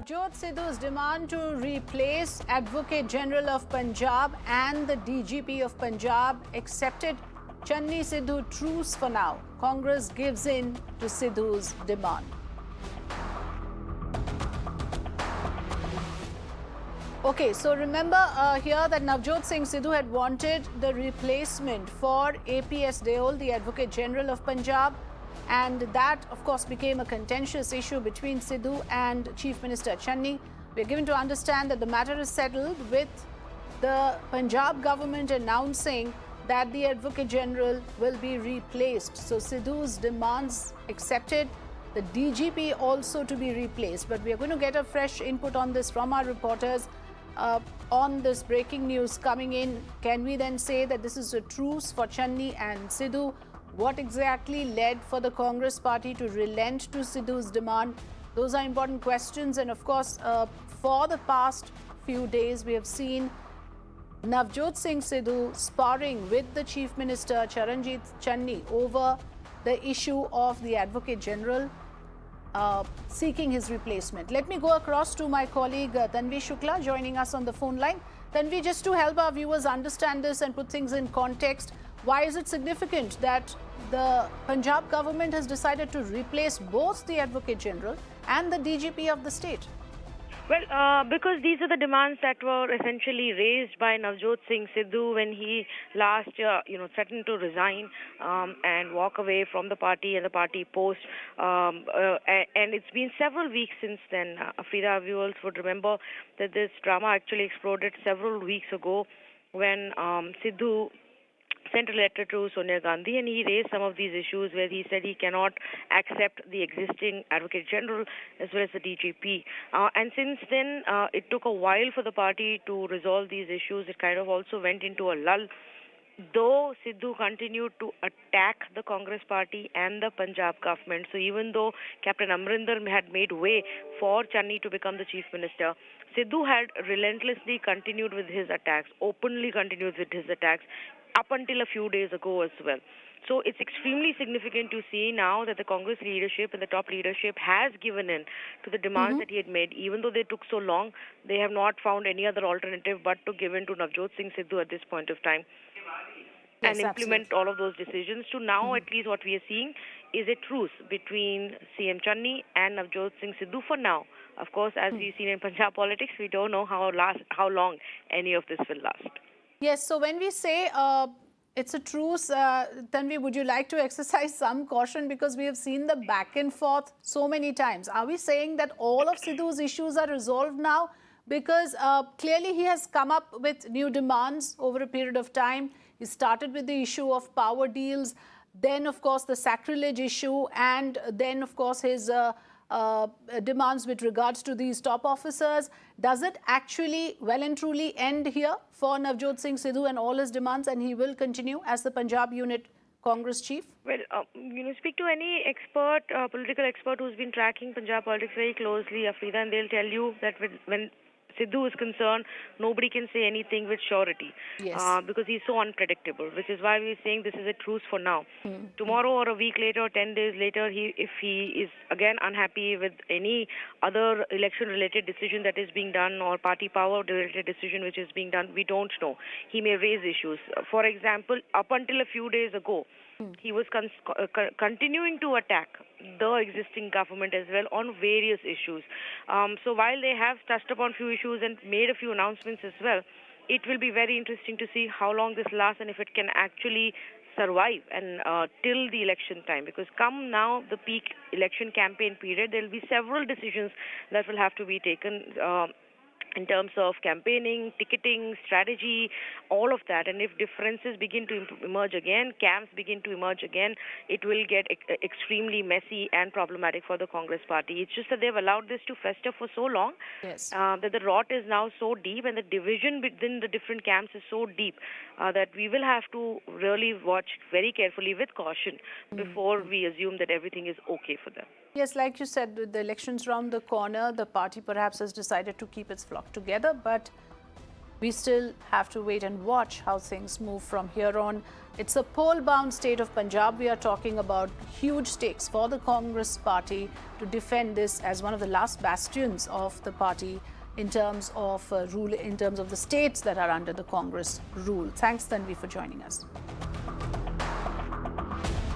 Navjot Sidhu's demand to replace Advocate General of Punjab and the DGP of Punjab accepted. Channi Sidhu truce for now. Congress gives in to Sidhu's demand. Okay, so remember here that Navjot Singh Sidhu had wanted the replacement for APS Deol, the Advocate General of Punjab. And that, of course, became a contentious issue between Sidhu and Chief Minister Channi. We are given to understand that the matter is settled with the Punjab government announcing that the Advocate General will be replaced. So Sidhu's demands accepted, the DGP also to be replaced. But we are going to get a fresh input on this from our reporters on this breaking news coming in. Can we then say that this is a truce for Channi and Sidhu? What exactly led for the Congress party to relent to Sidhu's demand? Those are important questions. And of course, for the past few days, we have seen Navjot Singh Sidhu sparring with the Chief Minister Charanjit Channi over the issue of the Advocate General seeking his replacement. Let me go across to my colleague Tanvi Shukla joining us on the phone line. Tanvi, just to help our viewers understand this and put things in context, why is it significant that the Punjab government has decided to replace both the Advocate General and the DGP of the state? Well, because these are the demands that were essentially raised by Navjot Singh Sidhu when he last year, threatened to resign and walk away from the party and the party post. And it's been several weeks since then. Afrida, viewers would remember that this drama actually exploded several weeks ago when Sidhu sent a letter to Sonia Gandhi, and he raised some of these issues where he said he cannot accept the existing Advocate General as well as the DGP. And since then, it took a while for the party to resolve these issues. It kind of also went into a lull. Though Sidhu continued to attack the Congress party and the Punjab government, so even though Captain Amrinder had made way for Channi to become the Chief Minister, Sidhu had relentlessly continued with his attacks, openly continued with his attacks, up until a few days ago as well. So it's extremely significant to see now that the Congress leadership and the top leadership has given in to the demands that he had made. Even though they took so long, they have not found any other alternative but to give in to Navjot Singh Sidhu at this point of time. Yes, and implement all of those decisions. To now, at least what we are seeing is a truce between CM Channi and Navjot Singh Sidhu for now. Of course, as we've seen in Punjab politics, we don't know how long any of this will last. Yes, so when we say it's a truce, Tanvi, would you like to exercise some caution because we have seen the back and forth so many times? Are we saying that all of Sidhu's issues are resolved now? Because clearly he has come up with new demands over a period of time. He started with the issue of power deals, then of course the sacrilege issue, and then of course his demands with regards to these top officers. Does it actually well and truly end here for Navjot Singh Sidhu and all his demands, and he will continue as the Punjab unit Congress chief? Well, speak to any expert, political expert who's been tracking Punjab politics very closely, Afrida, and they'll tell you that when Sidhu is concerned, nobody can say anything with surety. Yes. Because he's so unpredictable, which is why we're saying this is a truce for now. Tomorrow or a week later or 10 days later, if he is again unhappy with any other election-related decision that is being done or party power-related decision which is being done, we don't know. He may raise issues. For example, up until a few days ago, he was continuing to attack the existing government as well on various issues. So while they have touched upon few issues and made a few announcements as well, it will be very interesting to see how long this lasts and if it can actually survive and till the election time. Because come now the peak election campaign period, there will be several decisions that will have to be taken in terms of campaigning, ticketing, strategy, all of that. And if differences begin to emerge again, camps begin to emerge again, it will get extremely messy and problematic for the Congress party. It's just that they've allowed this to fester for so long that the rot is now so deep and the division within the different camps is so deep that we will have to really watch very carefully with caution before we assume that everything is okay for them. Yes, like you said, with the elections round the corner, the party perhaps has decided to keep its flock together. But We still have to wait and watch how things move from here on. It's a poll-bound state of Punjab. We are talking about huge stakes for the Congress party to defend this as one of the last bastions of the party in terms of rule, in terms of the states that are under the Congress rule. Thanks, Tanvi, for joining us.